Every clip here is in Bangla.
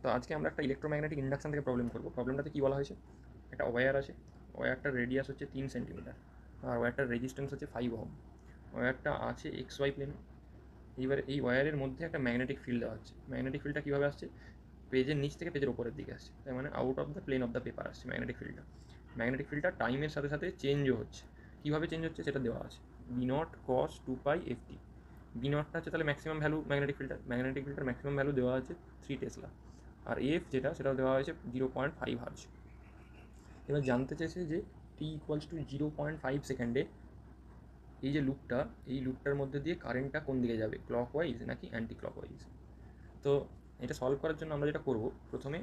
তো আজকে আমরা একটা ইলেকট্রোম্যাগনেটিক ইন্ডাকশন থেকে প্রবলেম করবো। প্রবলেমটাতে কী বলা হয়েছে, একটা ওয়্যার আছে, ওয়্যারটার রেডিয়াস হচ্ছে 3 সেন্টিমিটার, আর ওয়্যারটার রেজিস্ট্যান্স হচ্ছে 5 ওহম। ওয়্যারটা আছে এক্স ওয়াই প্লেন। এইবার এই ওয়্যারের মধ্যে একটা ম্যাগনেটিক ফিল্ড দেওয়া হচ্ছে। ম্যাগনেটিক ফিল্ডটা কীভাবে আসছে, পেজের নিচ থেকে পেজের ওপরের দিকে আসছে, তার মানে out of the plane of the paper আসছে ম্যাগনেটিক ফিল্ডটা। ম্যাগনেটিক ফিল্ডটা টাইমের সাথে সাথে চেঞ্জও হচ্ছে। কীভাবে চেঞ্জ হচ্ছে সেটা দেওয়া আছে, B not cos 2π/ft। B নটটা হচ্ছে তাহলে ম্যাক্সিমাম ভ্যালু ম্যাগনেটিক ফিল্ডটার ম্যাক্সিমাম ভ্যালু দেওয়া আছে 3 টেসলা, আর এফ যেটা সেটাও দেওয়া হয়েছে 0.5 হার্জ। এবার জানতে চাইছে যে t=0.5 সেকেন্ডে এই যে লুপটা, এই লুপটার মধ্যে দিয়ে কারেন্টটা কোন দিকে যাবে, ক্লকওয়াইজ নাকি অ্যান্টি ক্লকওয়াইজ। তো এটা সলভ করার জন্য আমরা যেটা করব, প্রথমে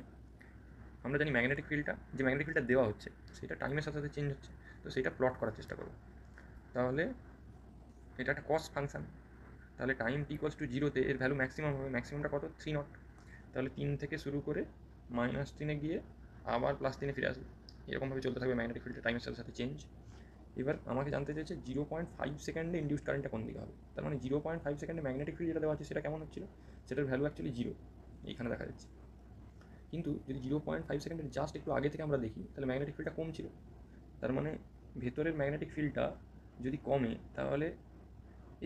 আমরা জানি ম্যাগনেটিক ফিল্ডটা দেওয়া হচ্ছে সেটা টাইমের সাথে সাথে চেঞ্জ হচ্ছে, তো সেটা প্লট করার চেষ্টা করব। তাহলে এটা একটা কস ফাংশন, তাহলে টাইম t=0তে এর ভ্যালু ম্যাক্সিমাম হবে। ম্যাক্সিমামটা কত, 3 নট। তাহলে 3 থেকে শুরু করে -3-এ গিয়ে আবার +3-এ ফিরে আসবে। এরকমভাবে চলতে থাকবে ম্যাগনেটিক ফিল্ডের টাইমের সাথে সাথে চেঞ্জ। এবার আমাকে জানতে চাইছে 0.5 সেকেন্ডে ইন্ডিউস কারেন্টটা কোন দিকে হবে। তার মানে 0.5 সেকেন্ডে ম্যাগনেটিক ফিল্ড যেটা দেওয়া আছে সেটা কেমন হচ্ছিল, সেটার ভ্যালু অ্যাকচুয়ালি 0, এইখানে দেখা যাচ্ছে। কিন্তু যদি 0.5 সেকেন্ডের জাস্ট একটু আগে থেকে আমরা দেখি, তাহলে ম্যাগনেটিক ফিল্ডটা কম ছিল। তার মানে ভেতরের ম্যাগনেটিক ফিল্ডটা যদি কমে, তাহলে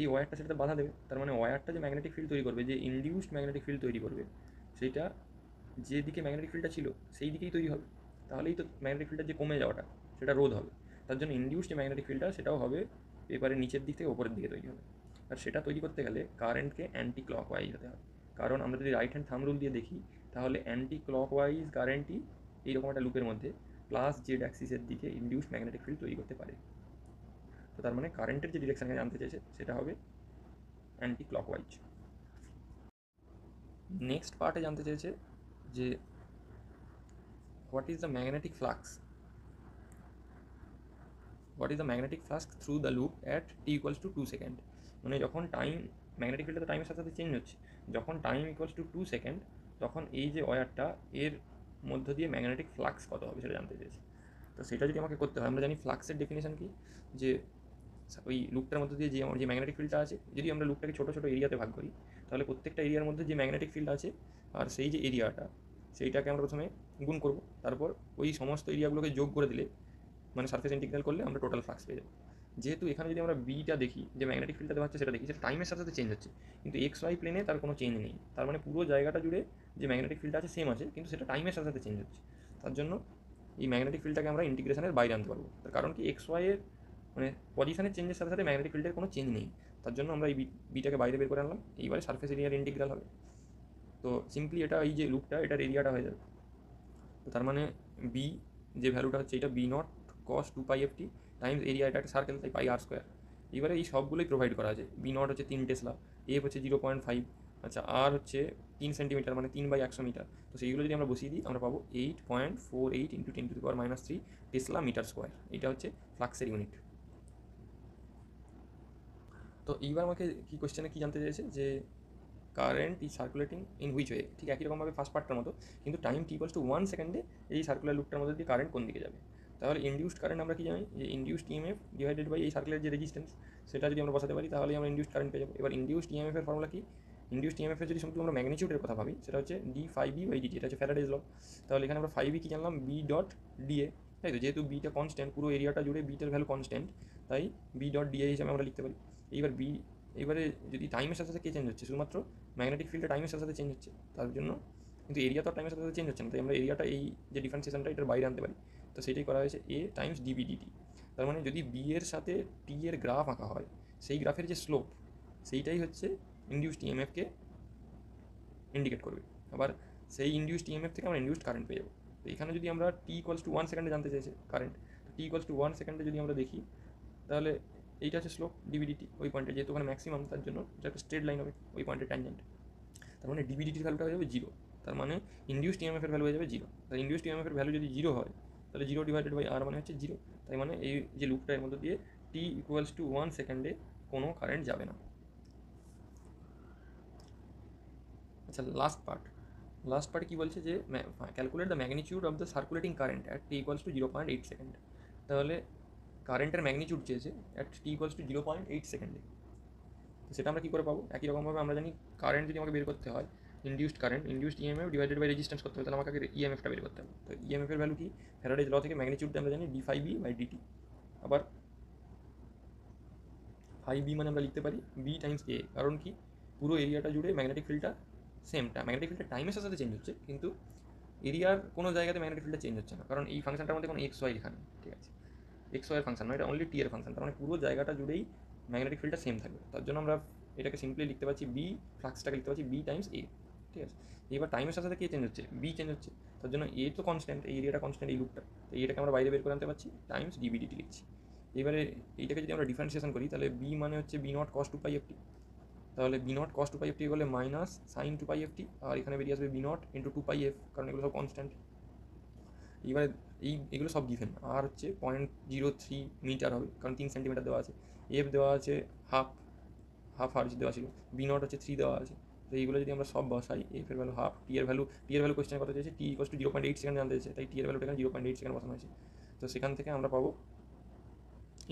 এই ওয়্যারটা সেটাতে বাধা দেবে। তার মানে ওয়্যারটা যে ম্যাগনেটিক ফিল্ড তৈরি করবে, যে ইনডিউসড ম্যাগনেটিক ফিল্ড তৈরি করবে, সেইটা যেদিকে ম্যাগনেটিক ফিল্ডটা ছিল সেই দিকেই তৈরি হবে। তাহলেই তো ম্যাগনেটিক ফিল্ডের যে কমে যাওয়াটা সেটা রোধ হবে। তার জন্য ইনডিউসড যে ম্যাগনেটিক ফিল্ডটা সেটাও হবে পেপারের নিচের দিক থেকে ওপরের দিকে তৈরি হবে। আর সেটা তৈরি করতে গেলে কারেন্টকে অ্যান্টি ক্লকওয়াইজ হতে হবে। কারণ আমরা যদি রাইট হ্যান্ড থাম্ব রুল দিয়ে দেখি, তাহলে অ্যান্টি ক্লকওয়াইজ কারেন্টই এইরকম একটা লুপের মধ্যে প্লাস জেড অ্যাক্সিসের দিকে ইনডিউসড ম্যাগনেটিক ফিল্ড তৈরি করতে পারে। তো তার মানে কারেন্টের যে ডিরেকশানকে জানতে চাইছে সেটা হবে অ্যান্টি ক্লকওয়াইজ। নেক্সট পার্টে জানতে চেয়েছে যে what is the magnetic flux, what is the magnetic flux through the loop at t=2 second. মানে যখন টাইম, ম্যাগনেটিক ফিল্ডটা তো টাইমের সাথে সাথে চেঞ্জ হচ্ছে, যখন টাইম =2 সেকেন্ড, তখন এই যে ওয়্যারটা এর মধ্য দিয়ে ম্যাগনেটিক ফ্লাক্স কত হবে সেটা জানতে চেয়েছে। তো সেটা যদি আমাকে করতে হয়, আমরা জানি ফ্লাক্সের ডেফিনেশন কি, যে ওই লুপটার মধ্যে দিয়ে যে ম্যাগনেটিক ফিল্ডটা আছে, যদি আমরা লুপটাকে ছোটো ছোটো এরিয়াতে ভাগ করি, তাহলে প্রত্যেকটা এরিয়ার মধ্যে যে ম্যাগনেটিক ফিল্ড আছে আর সেই যে এরিয়াটা, সেইটাকে আমরা প্রথমে গুণ করব, তারপর ওই সমস্ত এরিয়াগুলোকে যোগ করে দিলে, মানে সারফেস ইন্টিগ্রাল করলে আমরা টোটাল ফ্লাক্স পেয়ে যাবো। যেহেতু এখানে যদি আমরা বিটা দেখি, যে ম্যাগনেটিক ফিল্ডটা দেওয়া হচ্ছে সেটা দেখি, সেটা টাইমের সাথে সাথে চেঞ্জ হচ্ছে, কিন্তু এক্স ওয়াই প্লেনে তার কোনো চেঞ্জ নেই। তার মানে পুরো জায়গাটা জুড়ে যে ম্যাগনেটিক ফিল্ডটা আছে সেম আছে, কিন্তু সেটা টাইমের সাথে সাথে চেঞ্জ হচ্ছে। তার জন্য এই ম্যাগনেটিক ফিল্ডটাকে আমরা ইন্টিগ্রেশনের বাইরে আনতে পারবো। তার কারণ কি, এক্স ওয়াইয়ের মানে পজিশনের চেঞ্জের সাথে সাথে ম্যাগনেটিক ফিল্ডের কোনো চেঞ্জ নেই। তার জন্য আমরা এই বিটাকে বাইরে বের করে আনলাম। এইবারে সারফেস এরিয়ার ইন্টিগ্রাল হবে। তো সিম্পলি এটা, এই যে লুপটা, এটার এরিয়াটা হয়ে যাবে। তো তার মানে বি যে ভ্যালুটা হচ্ছে, এটা b0 cos 2π/ft Times area, এটা একটা সার্কেল, তাই πr²। এবারে এই সবগুলোই প্রোভাইড করা আছে। b0 হচ্ছে 3 টেসলা, এফ হচ্ছে 0.5, আচ্ছা আর হচ্ছে 3 সেন্টিমিটার, মানে 3/100 মিটার। তো সেইগুলো যদি আমরা বসিয়ে দিই, আমরা পাবো 8.48 × 10⁻³ টেসলা মিটার স্কোয়ার। এটা হচ্ছে ফ্লাক্সের ইউনিট। তো এইবার আমাকে কি কোশ্চেনে কী জানতে চেয়েছে, যে current is circulating in which way. ঠিক একই রকমভাবে ফার্স্ট পার্টটার মতো, কিন্তু টাইম t=1 সেকেন্ডে এই সার্কুলার লুপটার মধ্যে দিয়ে কারেন্ট কোন দিকে যাবে। তাহলে ইনডিউসড কারেন্ট আমরা কি জানি, যে ইনডিউসড ইএমএফ ডিভাইডেড বাই এই সার্কুলার যে রেজিস্ট্যান্স, সেটা যদি আমরা বসাতে পারি, তাহলে আমরা ইনডিউসড কারেন্ট পেয়ে যাবো। এবার ইনডিউসড ইএমএফের ফর্মুলা কি, ইনডিউসড ইএমএফের যদি শুধু আমরা ম্যাগনিটিউডের কথা ভাবি, সেটা হচ্ছে d∅b/dt, এটা হচ্ছে ফ্যারাডেজ ল। তাহলে এখানে আমরা ∅b কি জানলাম, b.da, তাই তো, যেহেতু বিটা কনস্ট্যান্ট, পুরো এরিয়াটা জুড়ে বিটার ভ্যালু কনস্ট্যান্ট, তাই b.da হিসাবে আমরা লিখতে পারি। এইবার এবারে যদি টাইমের সাথে সাথে কে চেঞ্জ হচ্ছে, শুধুমাত্র ম্যাগনেটিক ফিল্ডটা টাইমের সাথে সাথে চেঞ্জ হচ্ছে, তার জন্য, কিন্তু এরিয়া তো টাইমের সাথে সাথে চেঞ্জ হচ্ছে না, তাই আমরা এরিয়াটা এই যে ডিফারেন্সিয়েশনটা এটার বাইরে আনতে পারি। তো সেটাই করা হয়েছে a টাইমস dB/dt। তার মানে যদি বি এর সাথে টি এর গ্রাফ আঁকা হয়, সেই গ্রাফের যে স্লোপ, সেইটাই হচ্ছে ইনডিউসড ইএমএফকে ইন্ডিকেট করবে। আবার সেই ইনডিউসড ইএমএফ থেকে আমরা ইনডিউসড কারেন্ট পেয়ে যাবো। তো এখানে যদি আমরা t=1 সেকেন্ডে জানতে চাইছে কারেন্ট, তো t=1 সেকেন্ডে যদি আমরা দেখি, তাহলে এইটা হচ্ছে স্লোপ dB/dt। ওই পয়েন্টে যেহেতু ওখানে ম্যাক্সিমাম, তার জন্য এটা একটা স্ট্রেট লাইন হবে ওই পয়েন্টের ট্যানজেন্ট। তার মানে dB/dt ভ্যালুটা হয়ে যাবে 0। তার মানে ইনডিউসড ইএমএফ এর ভ্যালু হয়ে যাবে 0। তাই ইনডিউসড ইএমএফ এর ভ্যালু যদি 0 হয়, তাহলে 0/r মানে হচ্ছে 0। তাই মানে এই যে লুপটা, এর মধ্যে দিয়ে t=1 সেকেন্ডে কোনো কারেন্ট যাবে না। আচ্ছা, লাস্ট পার্টে কী বলছে, যে calculate the magnitude of the circulating current at t=0.8 second. তাহলে কারেন্টের ম্যাগনিটিউড চেয়েছে অ্যাট t=0.8 সেকেন্ডে। তো সেটা আমরা কী করে পাবো, একই রকমভাবে আমরা জানি কারেন্ট যদি আমাকে বের করতে হয়, induced EMF divided by resistance করতে হবে, তাহলে আমাকে ইএমএফটা বের করতে হবে। তো ইএমএফ এর ভ্যালু কি, ফ্যারাডেজ ল থেকে ম্যাগনিটিউড আমরা জানি d∅b/dt, আবার φb মানে আমরা লিখতে পারি b টাইমস a, কারণ কি পুরো এরিয়াটা জুড়ে ম্যাগনেটিক ফিল্ডটা সেমটা, ম্যাগনেটিক ফিল্ডটা টাইমের সাথে চেঞ্জ হচ্ছে, কিন্তু এরিয়ার কোনো জায়গাতে ম্যাগনেটিক ফিল্ডটা চেঞ্জ হচ্ছে না, কারণ এই ফাংশনটার মধ্যে কোনো এক্স ওয়াই লেখা নেই, ঠিক আছে, এক্স ওয়াই এর ফাংশন নয়, এটা অনলি টি এর ফাংশন, তার মানে পুরো জায়গাটা জুড়েই ম্যাগনেটিক ফিল্ডটা সেম থাকবে। তার জন্য আমরা এটাকে সিম্পলি লিখতে পারছি বি, ফ্লাক্সটাকে লিখতে পারছি বি টাইমস এ, ঠিক আছে। এবার টাইমের সাথে সাথে কে চেঞ্জ হচ্ছে, বি চেঞ্জ হচ্ছে, তার জন্য এ তো কনস্ট্যান্ট, এই এরিয়াটা কনস্ট্যান্ট, এই লুপটা, তো এইটাকে আমরা বাইরে বের করে আনতে পারছি টাইমস ডিবিডিটি লিখছি। এবারে এইটাকে যদি আমরা ডিফারেন্সিয়েশন করি, তাহলে বি মানে হচ্ছে বি নট কস 2π/ft, তাহলে বি নট কস 2π/ft বলে মাইনাস সাইন 2π/ft, আর এখানে বেরিয়ে আসবে বি নট ইন্টু 2πf, কারণ এগুলো সব কনস্ট্যান্ট। এবারে এগুলো সব গিভেন, আর হচ্ছে 0.03 মিটার হবে, কারণ 3 সেন্টিমিটার দেওয়া আছে, এফ দেওয়া আছে হাফ হার্জ দেওয়া ছিল, বি নট হচ্ছে 3 দেওয়া আছে। তো এইগুলো যদি আমরা সব বসাই, এফ এর ভ্যালু হাফ, টি এর ভ্যালু কোয়েশ্চেনে কত চেয়েছে, টি ইকোয়াস টু 0.8 সেকেন্ড জানতে চেয়েছে, তাই টি এর ভ্যালুটা এখানে 0.8 সেকেন্ড বসানো হয়েছে। তো সেখান থেকে আমরা পাবো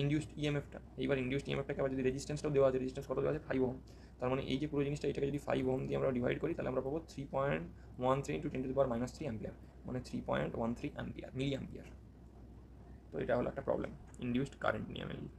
ইনডিউসড ইএমএফটা। এইবার ইনডিউসড ইএমএফটাকে আবার যদি রেজিস্ট্যান্সটাও দেওয়া আছে, রেজিস্ট্যান্স কত দেওয়া আছে 5 ওহম, তার মানে এই যে পুরো জিনিসটা, এটাকে যদি 5 ওহম দিয়ে আমরা ডিভাইড করি, তাহলে আমরা পাবো 3.13 ইন্টু 10⁻³ অ্যাম্পিয়ার, মানে 3.13 অ্যাম্পিয়ার, মিলি অ্যাম্পিয়ার। তো এটা হলো একটা প্রবলেম ইনডিউসড কারেন্ট নিয়ে মেনলি।